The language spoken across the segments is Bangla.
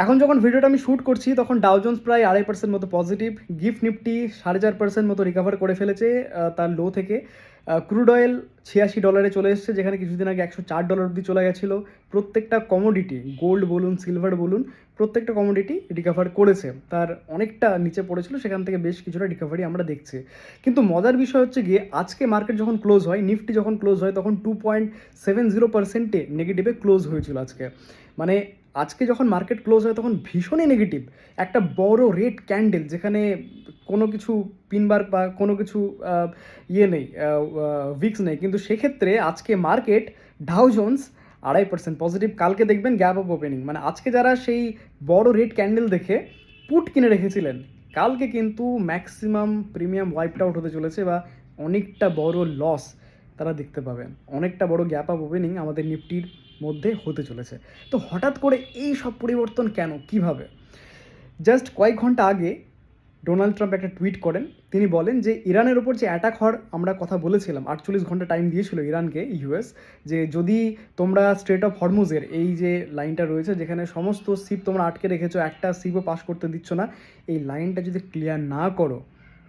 এখন যখন ভিডিওটা আমি শ্যুট করছি তখন ডাও জোন্স প্রায় 2.5% মতো পজিটিভ, গিফট নিফটি 4.5% মতো রিকভার করে ফেলেছে তার লো থেকে। ক্রুড অয়েল $86 চলে এসেছে, যেখানে কিছুদিন আগে $104 অবধি চলে গেছিলো। প্রত্যেকটা কমোডিটি, গোল্ড বলুন সিলভার বলুন, প্রত্যেকটা কমোডিটি রিকভার করেছে। তার অনেকটা নিচে পড়েছিল, সেখান থেকে বেশ কিছুটা রিকভারি আমরা দেখছি। কিন্তু মজার বিষয় হচ্ছে গিয়ে আজকে মার্কেট যখন ক্লোজ হয়, নিফটি যখন ক্লোজ হয় তখন 2.70% নেগেটিভে ক্লোজ হয়েছিল আজকে। মানে আজকে যখন মার্কেট ক্লোজ হয় তখন ভীষণই নেগেটিভ। একটা বড় রেড ক্যান্ডেল, যেখানে কোনো কিছু পিনবার বা কোনো কিছু ইয়ে নেই, উইক্স নেই, কিন্তু সেক্ষেত্রে আজকে মার্কেট ডাও জোন্স 2.5% পজিটিভ। কালকে দেখবেন গ্যাপ অফ ওপেনিং, মানে আজকে যারা সেই বড় রেড ক্যান্ডেল দেখে পুট কিনে রেখেছিলেন, কালকে কিন্তু ম্যাক্সিমাম প্রিমিয়াম ওয়াইপড আউট হতে চলেছে বা অনেকটা বড় লস তারা দেখতে পাবেন। অনেকটা বড় গ্যাপ অফ ওপেনিং আমাদের নিফটির মধ্যে হতে চলেছে। তো হঠাৎ করে এই সব পরিবর্তন কেন, কিভাবে? জাস্ট কয়েক ঘন্টা আগে ডোনাল্ড ট্রাম্প একটা টুইট করেন। তিনি বলেন যে ইরানের ওপর যে অ্যাটাক হওয়ার আমরা কথা বলেছিলাম, 48 ঘন্টা টাইম দিয়েছিল ইরানকে ইউএস, যে যদি তোমরা স্ট্রেট অফ হরমুজের এই যে লাইনটা রয়েছে যেখানে সমস্ত শিপ তোমরা আটকে রেখেছো, একটা শিপও পাস করতে দিচ্ছ না, এই লাইনটা যদি ক্লিয়ার না করো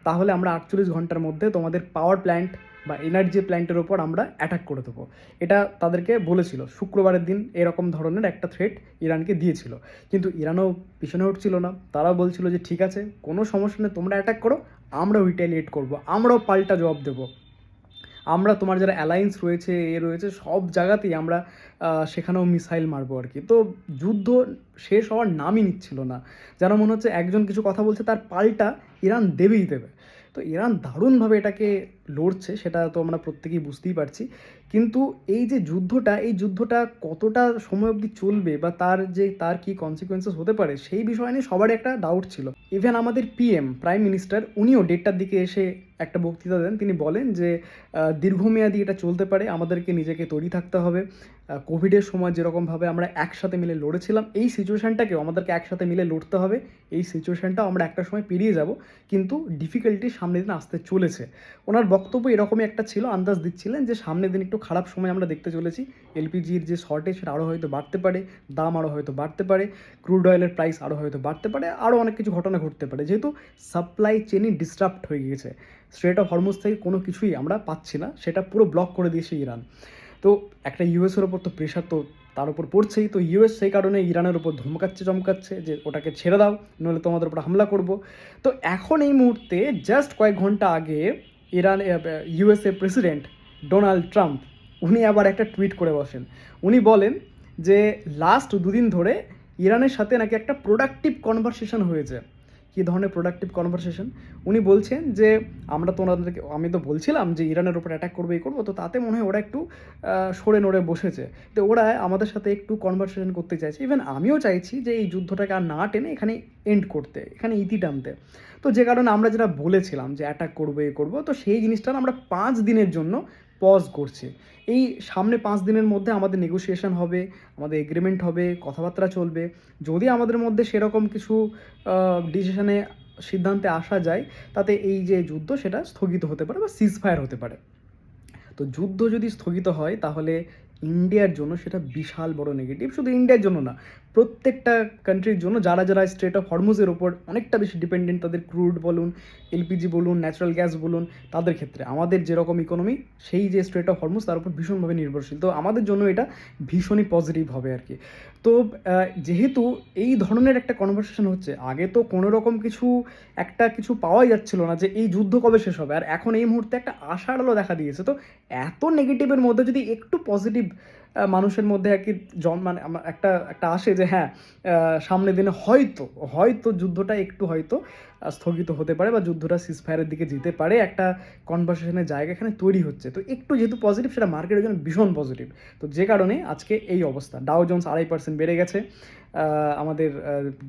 তাহলে আমরা 48 ঘন্টার মধ্যে তোমাদের পাওয়ার প্ল্যান্ট বা এনার্জি প্ল্যান্টের ওপর আমরা অ্যাটাক করে দেবো। এটা তাদেরকে বলেছিল শুক্রবারের দিন, এরকম ধরনের একটা থ্রেট ইরানকে দিয়েছিল। কিন্তু ইরানও পিছনে উঠছিল না, তারাও বলছিল যে ঠিক আছে, কোনো সমস্যা নেই, তোমরা অ্যাটাক করো, আমরাও রিটেলিয়েট করবো, আমরাও পাল্টা জবাব দেবো। আমরা তোমার যারা অ্যালায়েন্স রয়েছে রয়েছে সব জায়গাতেই আমরা সেখানেও মিসাইল মারবো আর কি। তো যুদ্ধ শেষ হওয়ার নামই নিচ্ছিল না, যেন মনে হচ্ছে একজন কিছু কথা বলছে তার পাল্টা ইরান দেবেই দেবে। তো ইরান দারুণভাবে এটাকে লড়ছে, সেটা তো আমরা প্রত্যেকেই বুঝতেই পারছি। কিন্তু এই যে যুদ্ধটা, এই যুদ্ধটা কতটা সময় অবধি চলবে বা তার কি কনসিকুয়েন্সেস হতে পারে, সেই বিষয় নিয়ে সবারই একটা ডাউট ছিল। ইভেন আমাদের প্রাইম মিনিস্টার, উনিও ডেটটার দিকে এসে একটা বক্তৃতা দেন। তিনি বলেন যে দীর্ঘমেয়াদী এটা চলতে পারে, আমাদেরকে নিজেকে তৈরি থাকতে হবে। কোভিডের সময় যেরকমভাবে আমরা একসাথে মিলে লড়েছিলাম, এই সিচুয়েশানটাকেও আমাদেরকে একসাথে মিলে লড়তে হবে। এই সিচুয়েশানটাও আমরা একটা সময় পেরিয়ে যাব, কিন্তু ডিফিকাল্টি সামনের দিন আসতে চলেছে। ওনার বক্তব্য এরকমই একটা ছিল, আন্দাজ দিচ্ছিলেন যে সামনের দিন একটু খারাপ সময় আমরা দেখতে চলেছি। এলপিজির যে শর্টেজ সেটা আরও হয়তো বাড়তে পারে, দাম আরও হয়তো বাড়তে পারে, ক্রুড অয়েলের প্রাইস আরও হয়তো বাড়তে পারে, আরও অনেক কিছু ঘটনা ঘটতে পারে, যেহেতু সাপ্লাই চেনই ডিস্টার্বড হয়ে গিয়েছে। স্ট্রেট অফ হরমুজ থেকে কোনো কিছুই আমরা পাচ্ছি না, সেটা পুরো ব্লক করে দিয়েছে ইরান। তো একটা ইউএসের ওপর তো প্রেশার তো তার উপর পড়ছেই, তো ইউএস সেই কারণে ইরানের ওপর ধমকাচ্ছে চমকাচ্ছে যে ওটাকে ছেড়ে দাও, নইলে তোমাদের উপর হামলা করব। তো এখন এই মুহূর্তে জাস্ট কয়েক ঘন্টা আগে Iran USA president Donald Trump, উনি আবার একটা টুইট করে বসেন। উনি বলেন যে লাস্ট দুদিন ধরে ইরানের সাথে নাকি একটা প্রোডাক্টিভ কনভারসেশন হয়েছে। কী ধরনের প্রোডাক্টিভ কনভারসেশন? উনি বলছেন যে আমি তো বলছিলাম যে ইরানের ওপর অ্যাটাক করবে, এই করবো, তো তাতে মনে হয় ওরা একটু সরে নড়ে বসেছে, তো ওরা আমাদের সাথে একটু কনভারসেশন করতে চাইছে। ইভেন আমিও চাইছি যে এই যুদ্ধটাকে আর না টেনে এখানে এন্ড করতে, এখানে ইতি টানতে। তো যে কারণে আমরা যেটা বলেছিলাম যে অ্যাটাক করবো এ করবো, তো সেই জিনিসটা আমরা 5 দিনের জন্য পজ করছি। এই সামনে 5 দিনের মধ্যে আমাদের নেগোসিয়েশন হবে, আমাদের এগ্রিমেন্ট হবে, কথাবার্তা চলবে। যদি আমাদের মধ্যে সেরকম কিছু ডিসিশনে সিদ্ধান্তে আসা যায়, তাতে এই যে যুদ্ধ সেটা স্থগিত হতে পারে বা সিজফায়ার হতে পারে। তো যুদ্ধ যদি স্থগিত হয় তাহলে ইন্ডিয়ার জন্য সেটা বিশাল বড় নেগেটিভ। শুধু ইন্ডিয়ার জন্য না, প্রত্যেকটা কান্ট্রির জন্য যারা যারা স্ট্রেট অফ হরমুজের ওপর অনেকটা বেশি ডিপেন্ডেন্ট, তাদের ক্রুড বলুন, এলপিজি বলুন, ন্যাচারাল গ্যাস বলুন, তাদের ক্ষেত্রে আমাদের যেরকম ইকোনমি, সেই যে স্ট্রেট অফ হরমুজ তার উপর ভীষণভাবে নির্ভরশীল। তো আমাদের জন্য এটা ভীষণই পজিটিভ হবে আর কি। তো যেহেতু এই ধরনের একটা কনভারসেশন হচ্ছে, আগে তো কোনো রকম কিছু পাওয়াই যাচ্ছিল না যে এই যুদ্ধ কবে শেষ হবে, আর এখন এই মুহূর্তে একটা আশার আলো দেখা দিয়েছে। তো এত নেগেটিভের মধ্যে যদি একটু পজিটিভ মানুষের মধ্যে আর কি মানে একটা একটা আসে যে হ্যাঁ, সামনের দিনে হয়তো হয়তো যুদ্ধটা একটু হয়তো স্থগিত হতে পারে বা যুদ্ধটা সিজফায়ারের দিকে যেতে পারে, একটা কনভারসেশনের জায়গা এখানে তৈরি হচ্ছে, তো একটু যেহেতু পজিটিভ, সেটা মার্কেটের জন্য ভীষণ পজিটিভ। তো যে কারণে আজকে এই অবস্থা, ডাও জোন্স 2.5% বেড়ে গেছে, আমাদের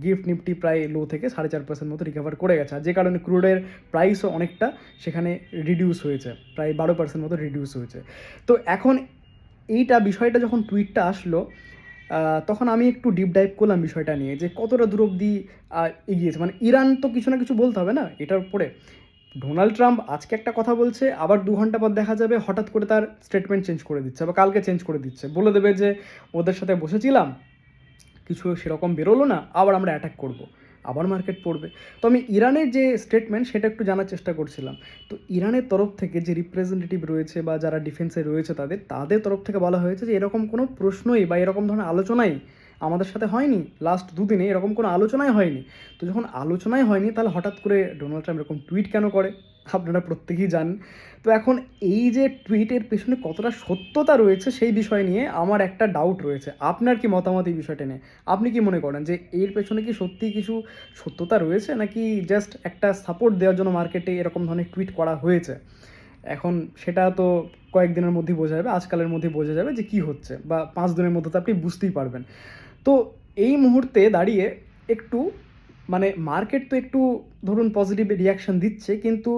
গিফট নিফটি প্রায় লো থেকে 4.5% মতো রিকভার করে গেছে, আর যে কারণে ক্রুডের প্রাইসও অনেকটা সেখানে রিডিউস হয়েছে, প্রায় 12% মতো রিডিউস হয়েছে। তো এখন বিষয়টা যখন টুইটটা আসলো, তখন আমি একটু ডিপ ডাইভ করলাম বিষয়টা নিয়ে, যে কতটা দূর অবধি এগিয়েছে। মানে ইরান তো কিছু না কিছু বলতে হবে না এটার উপরে। ডোনাল্ড ট্রাম্প আজকে একটা কথা বলছে, আবার 2 ঘন্টা পর দেখা যাবে হঠাৎ করে তার স্টেটমেন্ট চেঞ্জ করে দিচ্ছে, বা কালকে চেঞ্জ করে দিচ্ছে, বলে দেবে যে ওদের সাথে বসেছিলাম, কিছু সেরকম বেরোলো না, আবার আমরা অ্যাটাক করব, আবার মার্কেট পড়বে। তো আমি ইরানের যে স্টেটমেন্ট সেটা একটু জানার চেষ্টা করছিলাম। তো ইরানের তরফ থেকে যে রিপ্রেজেন্টেটিভ রয়েছে বা যারা ডিফেন্সে রয়েছে তাদের তরফ থেকে বলা হয়েছে যে এরকম কোনো প্রশ্নই বা এরকম ধরনের আলোচনাই আমাদের সাথে হয়নি, লাস্ট দুদিনে এরকম কোনো আলোচনাই হয়নি। তো যখন আলোচনাই হয়নি তাহলে হঠাৎ করে ডোনাল্ড ট্রাম্প এরকম টুইট কেন করে, আপনারা প্রত্যেকেই জানেন। তো এখন এই যে টুইটের পেছনে কতটা সত্যতা রয়েছে সেই বিষয় নিয়ে আমার একটা ডাউট রয়েছে। আপনার কি মতামত এই বিষয়টা নিয়ে? আপনি কি মনে করেন যে এর পেছনে কি সত্যিই কিছু সত্যতা রয়েছে, নাকি জাস্ট একটা সাপোর্ট দেওয়ার জন্য মার্কেটে এরকম ধরনের টুইট করা হয়েছে? এখন সেটা তো কয়েকদিনের মধ্যেই বোঝা যাবে, আজকালের মধ্যেই বোঝা যাবে যে কী হচ্ছে, বা 5 দিনের মধ্যে তো আপনি বুঝতেই পারবেন। তো এই মুহূর্তে দাঁড়িয়ে একটু মানে মার্কেট তো একটু ধরুন পজিটিভ রিয়াকশান দিচ্ছে, কিন্তু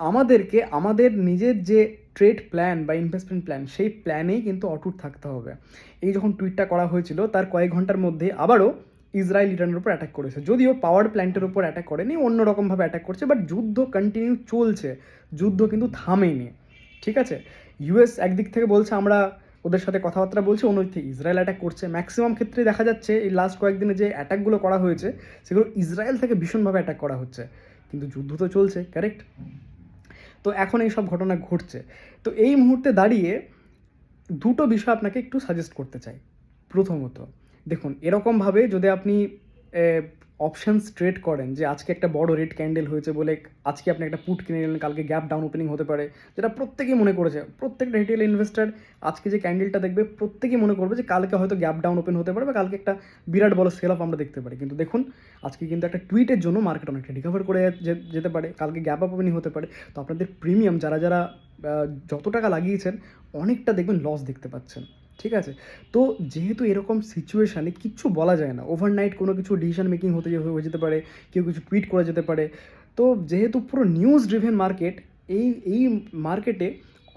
আমাদেরকে আমাদের নিজের যে ট্রেড প্ল্যান বা ইনভেস্টমেন্ট প্ল্যান সেই প্ল্যানেই কিন্তু অটুট থাকতে হবে। এই যখন টুইটটা করা হয়েছিল তার কয়েক ঘন্টার মধ্যে আবারও ইসরায়েল ইরানের উপর অ্যাটাক করেছে, যদিও পাওয়ার প্ল্যান্টের উপর অ্যাটাক করেনি, অন্যরকমভাবে অ্যাটাক করছে, বাট যুদ্ধ কন্টিনিউ চলছে, যুদ্ধ কিন্তু থামেনি। ঠিক আছে, ইউএস একদিক থেকে বলছে আমরা ওদের সাথে কথাবার্তা বলছে, অন্যদিক থেকে ইসরায়েল অ্যাটাক করছে। ম্যাক্সিমাম ক্ষেত্রে দেখা যাচ্ছে এই লাস্ট কয়েকদিনে যে অ্যাটাকগুলো করা হয়েছে সেগুলো ইসরায়েল থেকে ভীষণভাবে অ্যাটাক করা হচ্ছে, কিন্তু যুদ্ধ তো চলছে, কারেক্ট? তো এখন এই সব ঘটনা ঘটছে। তো এই মুহূর্তে দাঁড়িয়ে দুটো বিষয় আপনাকে একটু সাজেস্ট করতে চাই। প্রথমত দেখুন, এরকমভাবে যদি আপনি অপশানস ট্রেড করেন, যে আজকে একটা বড় রেড ক্যান্ডেল হয়েছে বলে আজকে আপনি একটা পুট কিনে নিলেন, কালকে গ্যাপ ডাউন ওপেনিং হতে পারে, যেটা প্রত্যেকেই মনে করেছে, প্রত্যেকটা রিটেল ইনভেস্টার আজকে যে ক্যান্ডেলটা দেখবে প্রত্যেকেই মনে করবে যে কালকে হয়তো গ্যাপ ডাউন ওপেন হতে পারে বা কালকে একটা বিরাট বড় সেল অফ আমরা দেখতে পারি। কিন্তু দেখুন, আজকে কিন্তু একটা টুইটের জন্য মার্কেট অনেকটা রিকভার করে যেতে পারে, কালকে গ্যাপ আপ ওপেনিং হতে পারে। তো আপনাদের প্রিমিয়াম যারা যারা যত টাকা লাগিয়েছেন অনেকটা দেখবেন লস দেখতে পাচ্ছেন। ঠিক আছে, তো যেহেতু এরকম সিচুয়েশানে কিচ্ছু বলা যায় না, ওভারনাইট কোনো কিছু ডিসিশন মেকিং হয়ে যেতে পারে, কেউ কিছু টুইট করে যেতে পারে। তো যেহেতু পুরো নিউজ ড্রিভেন মার্কেট, এই এই মার্কেটে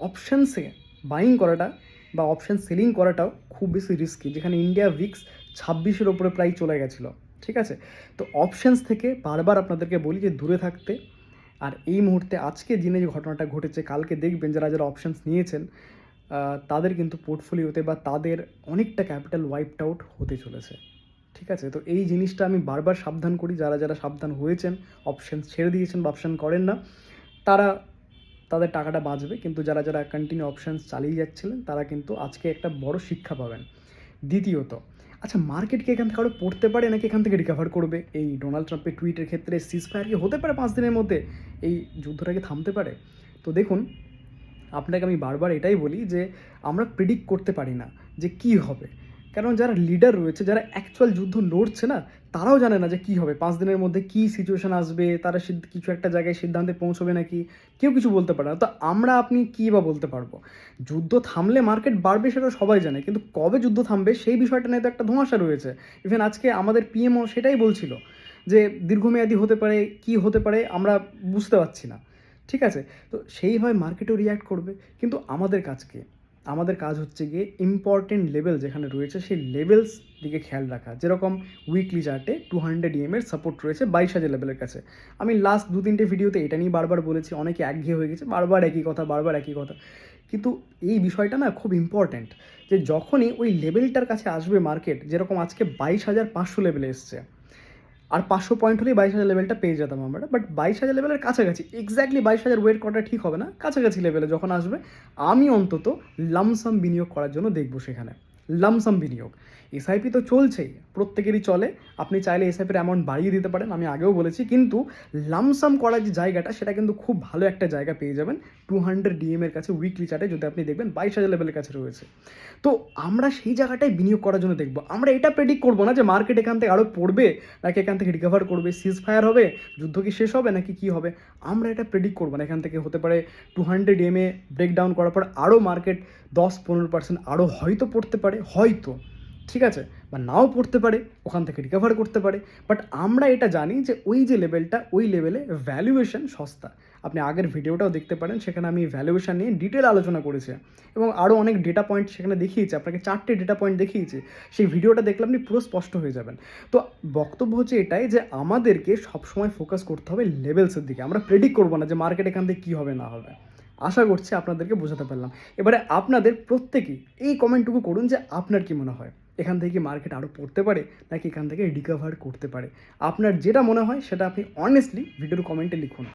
অপশানসে বাইং করাটা বা অপশান সেলিং করাটাও খুব বেশি রিস্কি, যেখানে ইন্ডিয়া ভিক্স 26-এর ওপরে প্রায় চলে গেছিলো। ঠিক আছে, তো অপশানস থেকে বারবার আপনাদেরকে বলি যে দূরে থাকতে। আর এই মুহূর্তে আজকে দিনে যে ঘটনাটা ঘটেছে, কালকে দেখবেন যারা যারা অপশানস নিয়েছেন তাদের কিন্তু পোর্টফোলিওতে বা তাদের অনেকটা ক্যাপিটাল ওয়াইপড আউট হতে চলেছে। ঠিক আছে, তো এই জিনিসটা আমি বারবার সাবধান করি, যারা যারা সাবধান হয়েছেন, অপশান ছেড়ে দিয়েছেন বা অপশান করেন না, তারা তাদের টাকাটা বাঁচবে, কিন্তু যারা যারা কন্টিনিউ অপশানস চালিয়ে যাচ্ছিলেন তারা কিন্তু আজকে একটা বড় শিক্ষা পাবেন। দ্বিতীয়ত, আচ্ছা মার্কেট কি এখান থেকে আরও পড়তে পারে নাকি এখান থেকে রিকভার করবে? এই ডোনাল্ড ট্রাম্পের টুইটের ক্ষেত্রে সিজফায়ার কি হতে পারে 5 দিনের মধ্যে? এই যুদ্ধটাকে থামতে পারে? তো দেখুন, আপনাকে আমি বারবার এটাই বলি যে আমরা প্রেডিক্ট করতে পারি না যে কী হবে, কারণ যারা লিডার রয়েছে, যারা অ্যাকচুয়াল যুদ্ধ লড়ছে না, তারাও জানে না যে কী হবে, 5 দিনের মধ্যে কী সিচুয়েশান আসবে, তারা কিছু একটা জায়গায় সিদ্ধান্তে পৌঁছবে নাকি, কেউ কিছু বলতে পারে না। তো আমরা আপনি কী বা বলতে পারবো? যুদ্ধ থামলে মার্কেট বাড়বে সেটা সবাই জানে, কিন্তু কবে যুদ্ধ থামবে সেই বিষয়টা নিয়ে তো একটা ধোঁয়াশা রয়েছে। ইভেন আজকে আমাদের পিএমও সেটাই বলছিল যে দীর্ঘমেয়াদী হতে পারে, কী হতে পারে আমরা বুঝতে পারছি না। ঠিক আছে, তো সেইভাবে মার্কেটও রিয়্যাক্ট করবে, কিন্তু আমাদের কাজ কি? আমাদের কাজ হচ্ছে গিয়ে ইম্পর্টেন্ট লেভেল যেখানে রয়েছে সেই লেভেলস দিকে খেয়াল রাখা। যেরকম উইকলি চার্টে 200 EM-এর সাপোর্ট রয়েছে 22,000 লেভেলের কাছে। আমি লাস্ট 2-3টে ভিডিওতে এটা নিয়ে বারবার বলেছি, অনেকে একঘেয়ে হয়ে গেছে, বারবার একই কথা। কিন্তু এই বিষয়টা না খুব ইম্পর্ট্যান্ট, যে যখনই ওই লেভেলটার কাছে আসবে মার্কেট, যেরকম আজকে 22,500 লেভেলে এসছে, আর 500 পয়েন্ট হলেই 22,000 লেভেলটা পেয়ে যেতাম আমরা, বাট 22,000 লেভেলের কাছাকাছি, এক্স্যাক্টলি 22,000 ওয়েট করাটা ঠিক হবে না, কাছাকাছি লেভেলে যখন আসবে আমি অন্তত লামসাম বিনিয়োগ করার জন্য দেখবো সেখানে। লামসাম বিনিয়োগ, এসআইপি তো চলছেই, প্রত্যেকেরই চলে, আপনি চাইলে এসআইপির অ্যামাউন্ট বাড়িয়ে দিতে পারেন, আমি আগেও বলেছি, কিন্তু লামসাম করার যে জায়গাটা সেটা কিন্তু খুব ভালো একটা জায়গা পেয়ে যাবেন 200 DM-এর কাছে উইকলি চার্টে, যদি আপনি দেখবেন 22,000 লেভেলের কাছে রয়েছে। তো আমরা সেই জায়গাটায় বিনিয়োগ করার জন্য দেখবো, আমরা এটা প্রেডিক্ট করবো না যে মার্কেট এখান থেকে আরও পড়বে নাকি এখান থেকে রিকভার করবে, সিজ ফায়ার হবে, যুদ্ধ কি শেষ হবে নাকি কী হবে, আমরা এটা প্রেডিক্ট করবো না। এখান থেকে হতে পারে 200 EM-এ ব্রেকডাউন করার পর আরও মার্কেট 10-15% আরও হয়তো পড়তে পারে, হয়তো, ঠিক আছে, বা নাও পড়তে পারে, ওখান থেকে রিকভার করতে পারে। বাট আমরা এটা জানি যে ওই যে লেভেলটা, ওই লেভেলে ভ্যালুয়েশন সস্তা। আপনি আগের ভিডিওটাও দেখতে পারেন, সেখানে আমি ভ্যালুয়েশন নিয়ে ডিটেল আলোচনা করেছি এবং আরও অনেক ডেটা পয়েন্ট সেখানে দেখিয়েছি, আপনাকে 4টে ডেটা পয়েন্ট দেখিয়েছি, সেই ভিডিওটা দেখলে আপনি পুরো স্পষ্ট হয়ে যাবেন। তো বক্তব্য হচ্ছে এটাই যে আমাদেরকে সবসময় ফোকাস করতে হবে লেভেলসের দিকে, আমরা প্রেডিক্ট করবো না যে মার্কেট এখান থেকে কী হবে না হবে। আশা করছি আপনাদেরকে বোঝাতে পারলাম। এবারে আপনাদের প্রত্যেকেই এই কমেন্টটুকু করুন যে আপনার কী মনে হয়, এখান থেকে মার্কেট আরও পড়তে পারে নাকি এখান থেকে রিকভার করতে পারে? আপনার যেটা মনে হয় সেটা আপনি অনেস্টলি ভিডিওর কমেন্টে লিখুন।